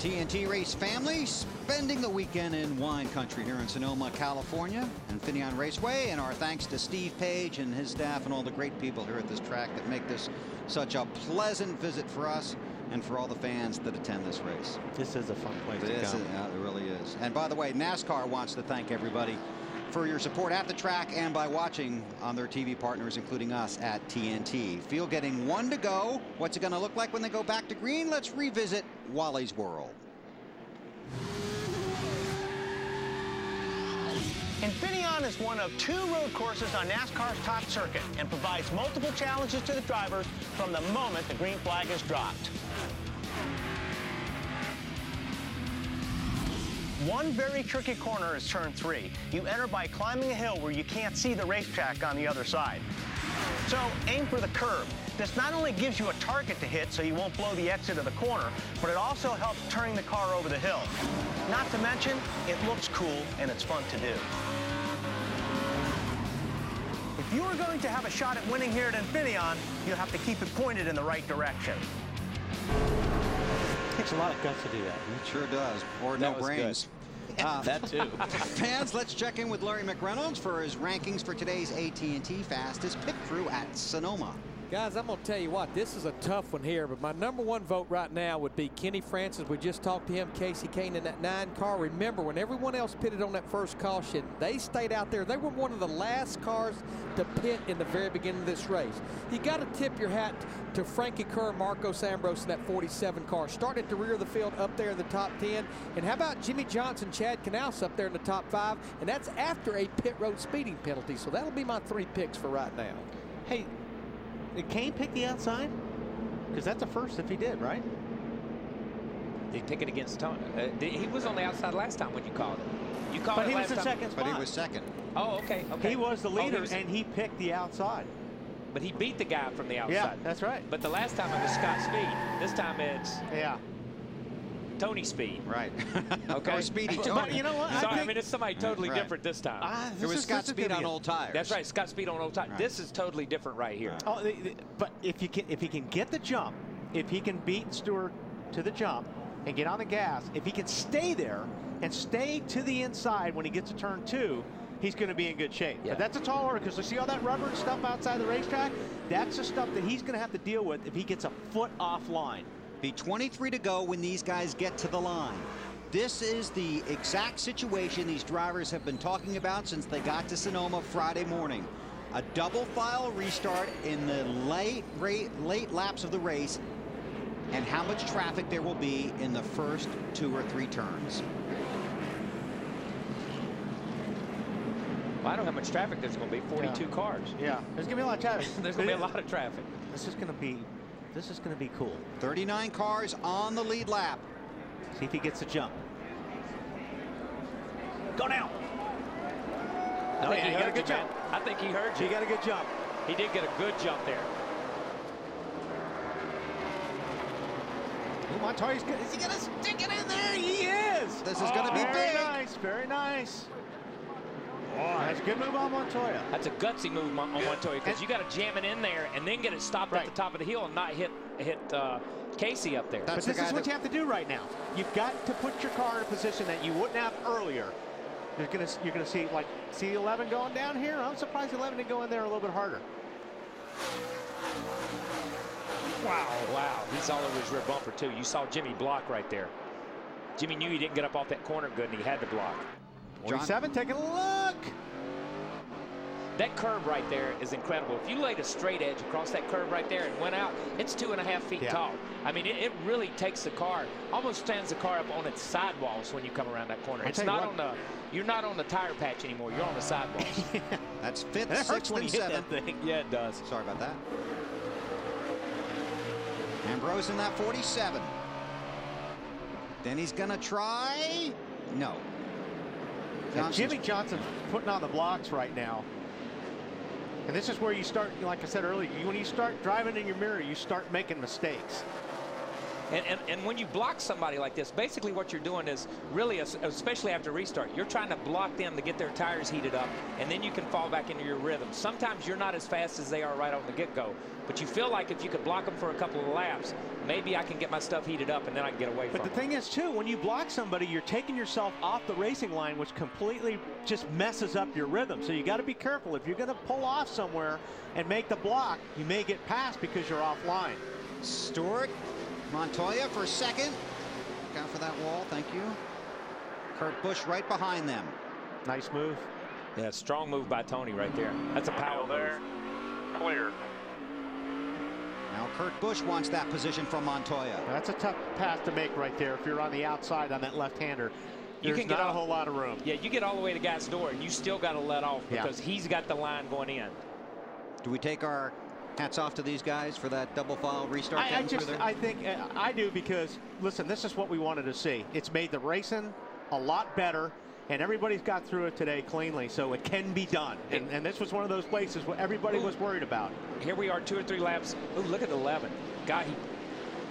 TNT Race family spending the weekend in wine country here in Sonoma, California, Infineon Raceway. And our thanks to Steve Page and his staff and all the great people here at this track that make this such a pleasant visit for us and for all the fans that attend this race. This is a fun place to come. Yeah, it really is. And by the way, NASCAR wants to thank everybody for your support at the track and by watching on their TV partners, including us at TNT. Field getting one to go. What's it going to look like when they go back to green? Let's revisit Wally's World. Infineon is one of 2 road courses on NASCAR's top circuit and provides multiple challenges to the drivers from the moment the green flag is dropped. One very tricky corner is turn 3. You enter by climbing a hill where you can't see the racetrack on the other side. So aim for the curb. This not only gives you a target to hit so you won't blow the exit of the corner, but it also helps turning the car over the hill. Not to mention, it looks cool and it's fun to do. If you are going to have a shot at winning here at Infineon, you'll have to keep it pointed in the right direction. It takes a lot of guts to do that. It sure does. Or no brains. That too. Fans, let's check in with Larry McReynolds for his rankings for today's AT&T Fastest Pit Crew at Sonoma. Guys, I'm going to tell you what, this is a tough one here, but my #1 vote right now would be Kenny Francis. We just talked to him, Casey Kane in that 9 car. Remember, when everyone else pitted on that first caution, they stayed out there. They were one of the last cars to pit in the very beginning of this race. You got to tip your hat to Frankie Kerr, Marcos Ambrose in that 47 car. Starting at the rear of the field up there in the top 10. And how about Jimmy Johnson, Chad Knaus up there in the top 5? And that's after a pit road speeding penalty. So that'll be my 3 picks for right now. Hey, did Kane pick the outside? Because that's a first if he did, right? Did he pick it against Tony? He was on the outside last time when you called it. You called but it he last was in time. second spot. But he was second. Oh, okay. He was the leader, he and he picked the outside. But he beat the guy from the outside. Yeah, that's right. But the last time it was Scott Speed. This time it's Tony Speed. Right. Okay. Or Speedy Tony. But you know what? I mean, it's somebody totally different this time. It was Scott Speed on old tires. That's right, Scott Speed on old tires. Right. This is totally different right here. Oh, but if he can get the jump, if he can beat Stewart to the jump and get on the gas, if he can stay there and stay to the inside when he gets to turn 2, he's going to be in good shape. Yeah. But that's a tall order because you see all that rubber and stuff outside the racetrack? That's the stuff that he's going to have to deal with if he gets a foot off line. Be 23 to go when these guys get to the line. This is the exact situation these drivers have been talking about since they got to Sonoma Friday morning. A double file restart in the late laps of the race, and how much traffic there will be in the first 2 or 3 turns. Well, I don't know how much traffic there's going to be. 42 cars. Yeah, there's going to be a lot of traffic. There's going to be a lot of traffic. This is going to be cool. 39 cars on the lead lap. See if he gets a jump. Go now. I think he got a heard good you, jump. man. I think he heard you. He got a good jump. He did get a good jump there. Ooh, Montoya's good. Is he going to stick it in there? He is. This is going to be very big. Nice, very nice. That's a good move on Montoya. That's a gutsy move on Montoya because you got to jam it in there and then get it stopped at the top of the hill and not hit Casey up there. But this is what you have to do right now. You've got to put your car in a position that you wouldn't have earlier. You're gonna see, like, see 11 going down here. I'm surprised 11 didn't go in there a little bit harder. Wow, he's all over his rear bumper too. You saw Jimmy block right there. Jimmy knew he didn't get up off that corner good and he had to block. 47, taking a look. That curve right there is incredible. If you laid a straight edge across that curve right there and went out, it's 2.5 feet tall. I mean, it really takes the car, almost stands the car up on its sidewalls when you come around that corner. It's not on the, you're not on the tire patch anymore. You're on the sidewalls. That's 5th, that hurts 6th, when and you hit 7th. that thing. Yeah, it does. Sorry about that. Ambrose in that 47. Then he's going to try. No. Jimmy Johnson's putting on the blocks right now. And this is where you start, like I said earlier, when you start driving in your mirror, you start making mistakes. And when you block somebody like this, basically what you're doing is really, especially after restart, you're trying to block them to get their tires heated up, and then you can fall back into your rhythm. Sometimes you're not as fast as they are right on the get-go, but you feel like if you could block them for a couple of laps, maybe I can get my stuff heated up and then I can get away from it. But the thing is, too, when you block somebody, you're taking yourself off the racing line, which completely just messes up your rhythm. So you got to be careful. If you're going to pull off somewhere and make the block, you may get past because you're offline. Stewart, Montoya for second. Look out for that wall. Thank you. Kurt Busch right behind them. Nice move. Yeah, strong move by Tony right there. That's a power there. Clear. Now Kurt Busch wants that position from Montoya. That's a tough pass to make right there if you're on the outside on that left-hander. You can not get a whole lot of room. Yeah, you get all the way to Guy's door, and you still got to let off because he's got the line going in. Do we take our hats off to these guys for that double file restart? I think I do, because, listen, this is what we wanted to see. It's made the racing a lot better, and everybody's got through it today cleanly, so it can be done. And this was one of those places where everybody was worried about. Here we are 2 or 3 laps. Ooh, look at 11. God,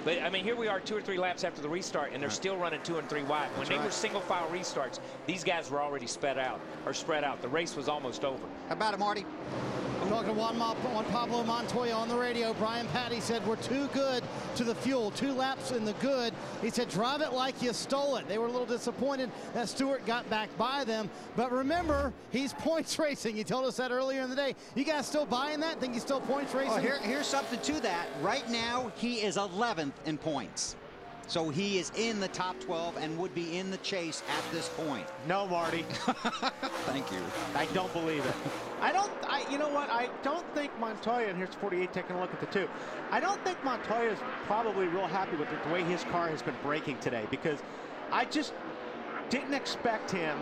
but I mean, here we are 2 or 3 laps after the restart, and they're still running 2 and 3 wide. When they were single file restarts, these guys were already spread out. The race was almost over. How about it, Marty? Talking to Juan Pablo Montoya on the radio, Brian Patty said, we're too good to the fuel. 2 laps in the good. He said, drive it like you stole it. They were a little disappointed that Stewart got back by them. But remember, he's points racing. He told us that earlier in the day. You guys still buying that? Think he's still points racing? Oh, here's something to that. Right now, he is 11th in points. So he is in the top 12 and would be in the chase at this point. No, Marty. Thank you. I don't believe it. You know what? I don't think Montoya, and here's 48 taking a look at the 2. I don't think Montoya is probably real happy with the way his car has been braking today, because I just didn't expect him.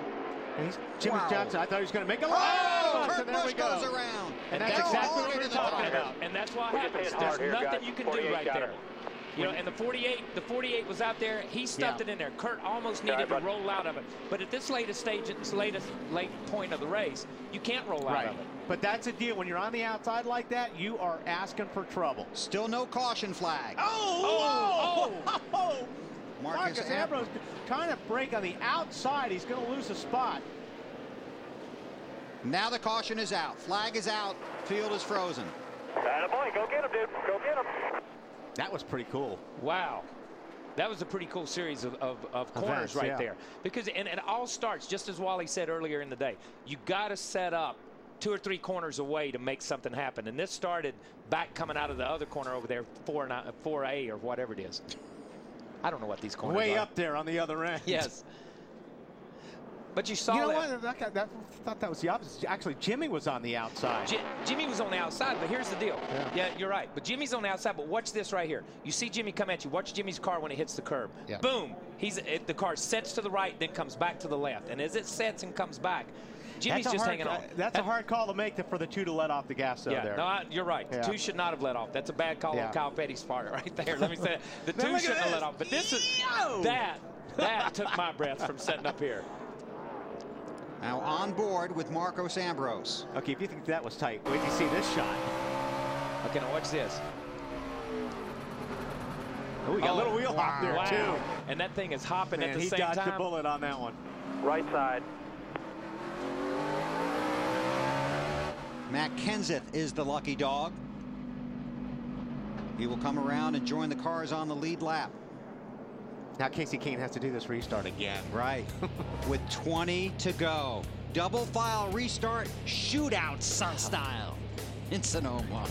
And he's Jimmy Johnson. I thought he was going to make a Kurt Busch goes around. And that's exactly what we're talking about. And that's what happens. There's nothing you can do right there. You know, and the 48 was out there. He stuffed it in there. Kurt almost needed to roll out of it. But at this latest point of the race, you can't roll out of it. But that's a deal. When you're on the outside like that, you are asking for trouble. Still no caution flag. Marcus Ambrose trying to brake on the outside. He's going to lose a spot. Now the caution is out. Flag is out. Field is frozen. Attaboy, go get him, dude. Go get him. That was pretty cool. Wow. That was a pretty cool series of corners there. Because, and it all starts, just as Wally said earlier in the day, you got to set up 2 or 3 corners away to make something happen. And this started back coming out of the other corner over there, 4A or whatever it is. I don't know what these corners are. Way up there on the other end. Yes. But you saw I thought that was the opposite. Actually, Jimmy was on the outside. Jimmy was on the outside, but here's the deal. Yeah, you're right. But Jimmy's on the outside, but watch this right here. You see Jimmy come at you. Watch Jimmy's car when it hits the curb. Yeah. Boom. The car sets to the right, then comes back to the left. And as it sets and comes back, Jimmy's just hanging on. That's a hard call to make for the 2 to let off the gas there. No, you're right. Yeah. 2 should not have let off. That's a bad call on Kyle Petty's part right there. Let me say that. The 2 shouldn't have let off. But this is that took my breath from setting up here. Now on board with Marcos Ambrose. Okay, if you think that was tight, wait till you see this shot. Okay, now watch this. Oh, we got a little wheel hop there, too. And that thing is hopping at the same time. He dodged a bullet on that one. Right side. Matt Kenseth is the lucky dog. He will come around and join the cars on the lead lap. Now Casey Kane has to do this restart again. Right. With 20 to go. Double file restart, shootout style in Sonoma.